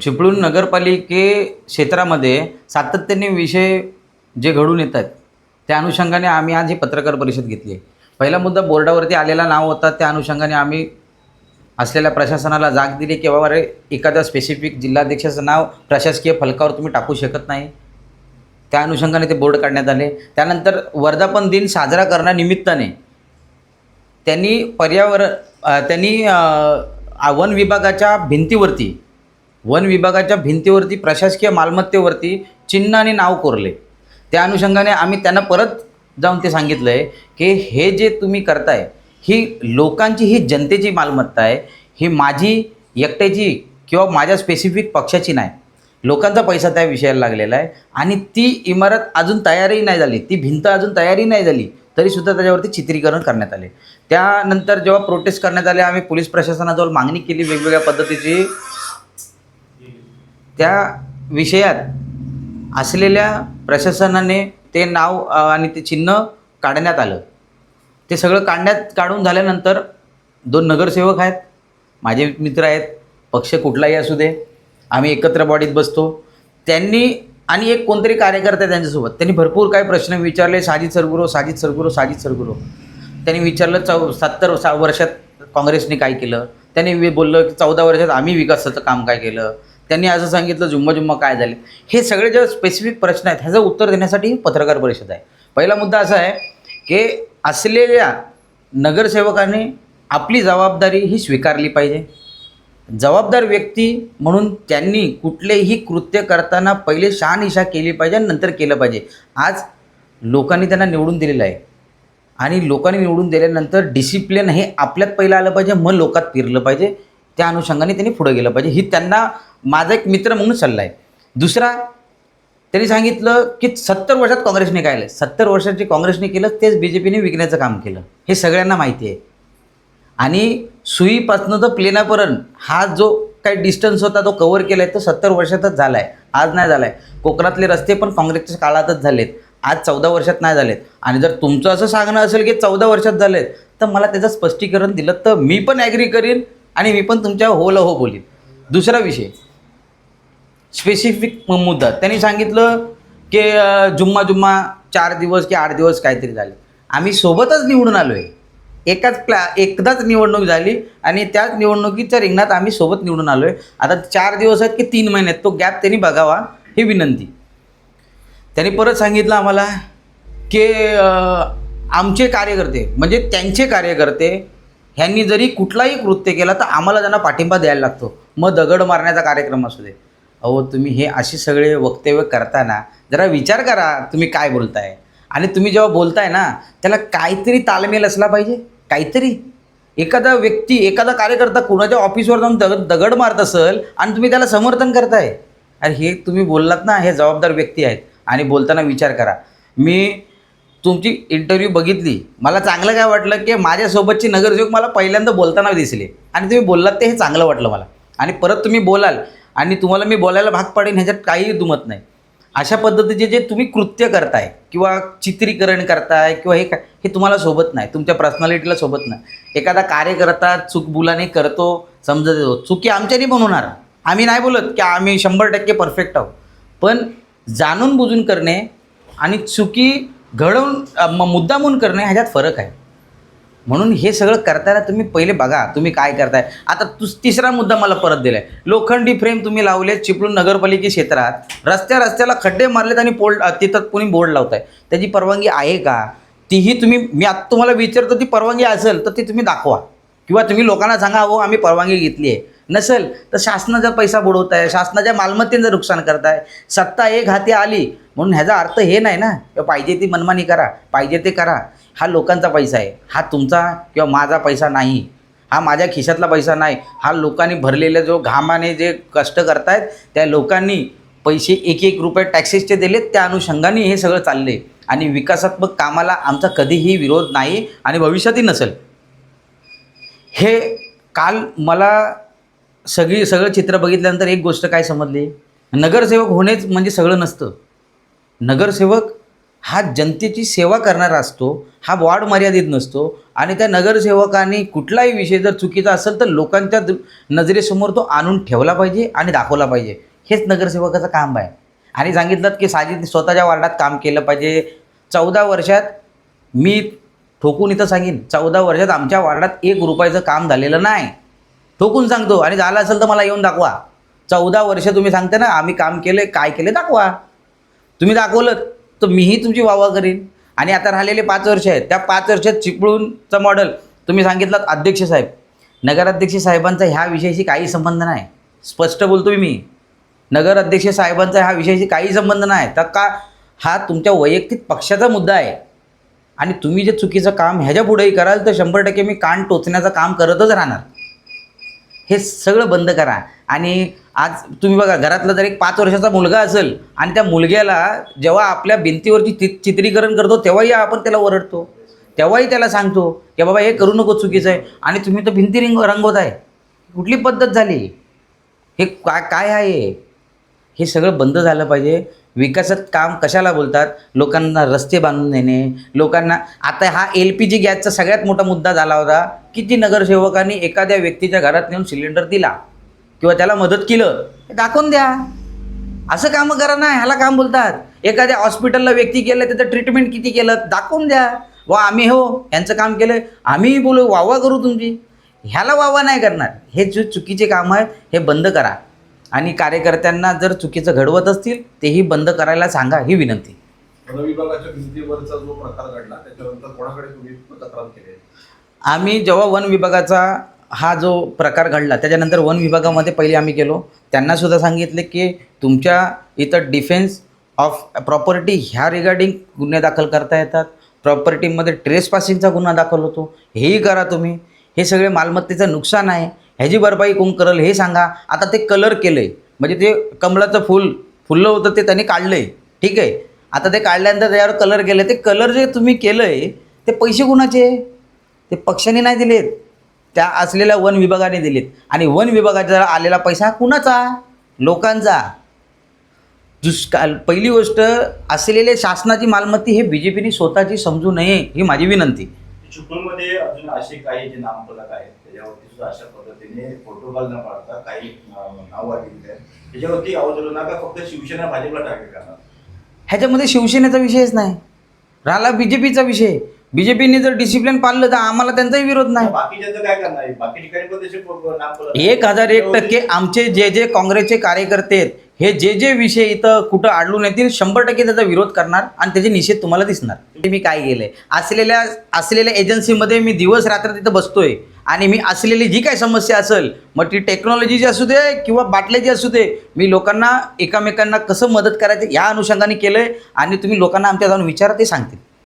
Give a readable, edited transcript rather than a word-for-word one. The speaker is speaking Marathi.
चिपळूण नगरपालिके क्षेत्रामध्ये सातत्याने विषय जे घडून येतात त्या अनुषंगाने आम्ही आज ही पत्रकार परिषद घेतली आहे. पहिला मुद्दा बोर्डावरती आलेला नाव होता, त्या अनुषंगाने आम्ही असलेल्या प्रशासनाला जाग दिली की बाबा रे, एखाद्या स्पेसिफिक जिल्हाध्यक्षाचं नाव प्रशासकीय फलकावर तुम्ही टाकू शकत नाही. त्या अनुषंगाने ते बोर्ड काढण्यात आले. त्यानंतर वर्धापन दिन साजरा करण्यानिमित्ताने त्यांनी वन विभागाच्या भिंतीवरती प्रशासकीय मालमत्तेवरती चिन्ह आणि नाव कोरले. त्या अनुषंगाने आम्ही त्यांना परत जाऊन ते सांगितलं आहे की हे जे तुम्ही करताय ही लोकांची, ही जनतेची मालमत्ता आहे, ही माझी एकट्याची किंवा माझ्या स्पेसिफिक पक्षाची नाही. लोकांचा पैसा त्या विषयाला लागलेला आहे आणि ती इमारत अजून तयारही नाही झाली, ती भिंत अजून तयारी नाही झाली तरीसुद्धा त्याच्यावरती चित्रीकरण करण्यात आले. त्यानंतर जेव्हा प्रोटेस्ट करण्यात आले, आम्ही पोलीस प्रशासनाजवळ मागणी केली वेगवेगळ्या पद्धतीची. त्या विषयात असलेल्या प्रशासनाने ते नाव आणि ते चिन्ह काढण्यात आलं. ते सगळं काढून झाल्यानंतर 2 नगरसेवक आहेत, माझे मित्र आहेत, पक्ष कुठलाही असू दे, आम्ही एकत्र बॉडीत बसतो. त्यांनी आणि एक कोणतरी कार्यकर्ता आहे त्यांच्यासोबत, त्यांनी भरपूर काही प्रश्न विचारले. साजिद सरगुरो त्यांनी विचारलं 70 वर्षात काँग्रेसने काय केलं. त्यांनी बोललं की 14 वर्षात आम्ही विकासाचं काम काय केलं. त्यांनी असं सांगितलं जुम्मा काय झाले. हे सगळे जे स्पेसिफिक प्रश्न आहेत ह्याचं उत्तर देण्यासाठी ही पत्रकार परिषद आहे. पहिला मुद्दा असा आहे की असलेल्या नगरसेवकाने आपली जबाबदारी ही स्वीकारली पाहिजे. जबाबदार व्यक्ती म्हणून त्यांनी कुठलेही कृत्य करताना पहिले शहानिशा केली पाहिजे आणि नंतर केलं पाहिजे. आज लोकांनी त्यांना निवडून दिलेलं आहे आणि लोकांनी निवडून दिल्यानंतर डिसिप्लिन हे आपल्यात पहिलं आलं पाहिजे, मग लोकात फिरलं पाहिजे. त्या अनुषंगाने त्यांनी पुढे गेलं पाहिजे, ही त्यांना माझा एक मित्र म्हणून सल्ला आहे. दुसरा, त्यांनी सांगितलं की 70 वर्षात काँग्रेसने काय केलं. 70 वर्षात जे काँग्रेसने केलं तेच BJPने विकण्याचं काम केलं, हे सगळ्यांना माहिती आहे. आणि सुईपासनं तर प्लेनापर्यंत हा जो काही डिस्टन्स होता तो कव्हर केला आहे तो 70 वर्षातच झाला आहे, आज नाही झाला आहे. कोकणातले रस्ते पण काँग्रेसच्या काळातच झालेत, आज 14 वर्षात नाही झालेत. आणि जर तुमचं असं सांगणं असेल की 14 वर्षात झालेत तर मला त्याचं स्पष्टीकरण दिलं तर मी पण ॲग्री करीन आणि मी पण तुमच्या होला हो बोलीन. दुसरा विषय, स्पेसिफिक मुद्दा, त्यांनी सांगितलं की जुम्मा 4 दिवस की 8 दिवस काहीतरी झाले. आम्ही सोबतच निवडून आलो आहे, एकदाच निवडणूक झाली आणि त्याच निवडणुकीच्या रिंगणात आम्ही सोबत निवडून आलो आहे. आता 4 दिवस आहेत की 3 महिने आहेत, तो गॅप त्यांनी बघावा ही विनंती. त्यांनी परत सांगितलं आम्हाला की आमचे कार्यकर्ते म्हणजे त्यांचे कार्यकर्ते ह्यांनी जरी कुठलाही कृत्य केला तर आम्हाला त्यांना पाठिंबा द्यायला लागतो, मग दगड मारण्याचा कार्यक्रम असू दे. अहो, तुम्ही हे असे सगळे वक्तव्य करताना जरा विचार करा तुम्ही काय बोलताय. आणि तुम्ही जेव्हा बोलताय ना त्याला काहीतरी ताळमेळ असला पाहिजे. काहीतरी एखादा व्यक्ती, एखादा कार्यकर्ता कुणाच्या ऑफिसवर जाऊन दगड मारत असेल आणि तुम्ही त्याला समर्थन करताय, अरे हे तुम्ही बोललात ना, हे जबाबदार व्यक्ती आहेत आणि बोलताना विचार करा. मी तुमची इंटरव्ह्यू बघितली, मला चांगलं काय वाटलं की माझ्यासोबतची नगरसेवक मला पहिल्यांदा बोलताना दिसले आणि तुम्ही बोललात ते हे चांगलं वाटलं मला. आणि परत तुम्ही बोलाल आणि तुम्हाला मी बोलायला भाग पाडेन, ह्याच्यात काहीही दुमत नाही. अशा पद्धतीचे जे तुम्ही कृत्य करताय किंवा चित्रीकरण करताय किंवा हे तुम्हाला सोबत नाही, तुमच्या पर्सनॅलिटीला सोबत नाही. एखादा कार्यकर्ता चूकबुलाने करतो, समजत येतो, चुकी आमच्यानी पण होणार. आम्ही नाही बोलत की आम्ही 100% परफेक्ट आहोत, पण जाणून बुजून करणे आणि चुकी घडवून मुद्दामून करणे ह्याच्यात फरक आहे. म्हणून हे सगळं करताना तुम्ही पहिले बघा तुम्ही काय करताय. आता तिसरा मुद्दा मला परत दिला आहे, लोखंडी फ्रेम तुम्ही लावलेत चिपळूण नगरपालिके क्षेत्रात, रस्त्याला खड्डे मारलेत आणि तिथं कोणी बोर्ड लावताय, त्याची परवानगी आहे का? तीही तुम्ही, मी आता तुम्हाला विचारतो, ती परवानगी असेल तर ती तुम्ही दाखवा किंवा तुम्ही लोकांना सांगा हो आम्ही परवानगी घेतली आहे. नसेल तर शासनाचा पैसा बुडवताय, शासनाच्या मालमत्तेचं नुकसान करताय. सत्ता एक हाती आली म्हणून ह्याचा अर्थ हे नाही ना पाहिजे ती मनमानी करा, पाहिजे ते करा. हा लोकांचा पैसा आहे, हा तुमचा किंवा माझा पैसा नाही, हा माझ्या खिशातला पैसा नाही. हा लोकांनी भरलेला जो घामाने जे कष्ट करतायत त्या लोकांनी पैसे 1-1 रुपये टॅक्सेसचे दिलेत, त्या अनुषंगाने हे सगळं चालले. आणि विकासात्मक कामाला आमचा कधीही विरोध नाही आणि भविष्यातही नसेल. हे काल मला सगळं चित्र बघितल्यानंतर एक गोष्ट काय समजली, नगरसेवक होणेच म्हणजे सगळं नसतं. नगरसेवक हा जनतेची सेवा करणारा असतो, हा वॉर्ड मर्यादित नसतो आणि त्या नगरसेवकांनी कुठलाही विषय जर चुकीचा असेल तर लोकांच्या नजरेसमोर तो आणून ठेवला पाहिजे आणि दाखवला पाहिजे. हेच नगरसेवकाचं काम आहे. आणि सांगितलं की साजिदने स्वतःच्या वार्डात काम केलं पाहिजे. 14 वर्षात मी ठोकून इथं सांगेन, 14 वर्षात आमच्या वार्डात 1 रुपयाचं काम झालेलं नाही. ठोकून सांगतो. आणि झालं असेल तर मला येऊन दाखवा. 14 वर्ष तुम्ही सांगता ना आम्ही काम केलं, काय केलं दाखवा. तुम्ही दाखवलं तर मीही तुमची वाहवा करीन. आणि आता राहिलेले 5 वर्ष आहेत, त्या 5 वर्षात चिपळूणचं मॉडेल तुम्ही सांगितलं. अध्यक्ष साहेब, नगराध्यक्ष साहेबांचा ह्या विषयाशी काही संबंध नाही. स्पष्ट बोलतो मी, नगराध्यक्ष साहेबांचा ह्या विषयाशी काही संबंध नाही. तर का हा तुमच्या वैयक्तिक पक्षाचा मुद्दा आहे. आणि तुम्ही जे चुकीचं काम ह्याच्या पुढेही कराल तर 100% मी कान टोचण्याचं काम करतच राहणार. हे सगळं बंद करा. आणि आज तुम्ही बघा, घरातला जर एक 5 वर्षाचा मुलगा असेल आणि त्या मुलग्याला जेव्हा आपल्या भिंतीवरची चित्रीकरण करतो तेव्हाही आपण त्याला ओरडतो, तेव्हाही त्याला सांगतो की बाबा हे करू नको, चुकीचं आहे. आणि तुम्ही तर भिंती रंगवत आहे. कुठली पद्धत झाली? हे काय आहे? हे सगळं बंद झालं पाहिजे. विकासात काम कशाला बोलतात? लोकांना रस्ते बांधून देणे, लोकांना आता हा LPG गॅसचा सगळ्यात मोठा मुद्दा झाला होता. किती नगरसेवकांनी एखाद्या व्यक्तीच्या घरात नेऊन सिलेंडर दिला किंवा त्याला मदत केलं, हे दाखवून द्या. असं कामं करा ना, ह्याला काम बोलतात. एखाद्या हॉस्पिटलला व्यक्ती गेलं, त्याचं ट्रीटमेंट किती केलं दाखवून द्या. वा आम्ही हो यांचं काम केलं, आम्हीही बोलू, वावा करू तुमची. ह्याला वावा नाही करणार. हे जे चुकीचे काम आहे हे बंद करा. आणि कार्यकर्त्यांना जर चुकीचं घडवत असतील तेही बंद करायला सांगा, ही विनंती. वन विभागाच्या भिंतीवरचा जो प्रकार घडला त्याच्यानंतर कोणाकडे तुम्ही तक्रार केली? आम्ही जेव्हा वन विभागाचा हा जो प्रकार घडला त्याच्यानंतर वन विभागामध्ये पहिले आम्ही गेलो. त्यांनासुद्धा सांगितले की तुमच्या इथं डिफेन्स ऑफ प्रॉपर्टी ह्या रिगार्डिंग गुन्हे दाखल करता येतात. प्रॉपर्टीमध्ये ट्रेसपासिंगचा गुन्हा दाखल होतो, हेही करा तुम्ही. हे सगळे मालमत्तेचं नुकसान आहे, ह्याची भरपाई कोण करेल हे सांगा. आता ते कलर केलं आहे, म्हणजे ते कमळाचं फुललं होतं ते त्यांनी काढलं आहे, ठीक आहे. आता ते काढल्यानंतर त्याच्यावर कलर केलं. ते कलर जे तुम्ही केलं आहे ते पैसे कुणाचे? ते पक्षाने नाही दिलेत, त्या असलेल्या वन विभागाने दिलेत. आणि वन विभागाचा आलेला पैसा कुणाचा? लोकांचा. पहिली गोष्ट, असलेले शासनाची मालमत्ता हे BJPने स्वतःची समजू नये, ही माझी विनंती. चिपळूणमध्ये अजून असे काही जे नामफलक आहेत त्याच्यावरती सुद्धा अशा पद्धतीने प्रोटोकॉल न पाळता काही नाव आलेली आहेत, त्याच्यावरती आवाज नका. फक्त शिवसेना भाजपला टार्गेट करणार. ह्याच्यामध्ये शिवसेनेचा विषयच नाही, राहिला BJPचा विषय. BJPने जर डिसिप्लिन पाळलं तर आम्हाला त्यांचाही विरोध नाही. बाकीच्यांचं काय करणार आहे? बाकी ठिकाणी पण त्याचे नामफलक 1001% आमचे जे काँग्रेसचे कार्यकर्ते आहेत हे जे विषय इथं कुठं आढळून येतील 100% त्याचा विरोध करणार आणि त्याचे निषेध तुम्हाला दिसणार. मी काय केलंय, असलेल्या एजन्सीमध्ये मी दिवस रात्र तिथं बसतोय आणि मी असलेली जी काही समस्या असेल, मग ती टेक्नॉलॉजीची असू दे किंवा बाटल्याची असू दे, मी लोकांना एकमेकांना कसं मदत करायचं या अनुषंगाने केलंय. आणि तुम्ही लोकांना आमच्या जाऊन विचारा, ते सांगतील.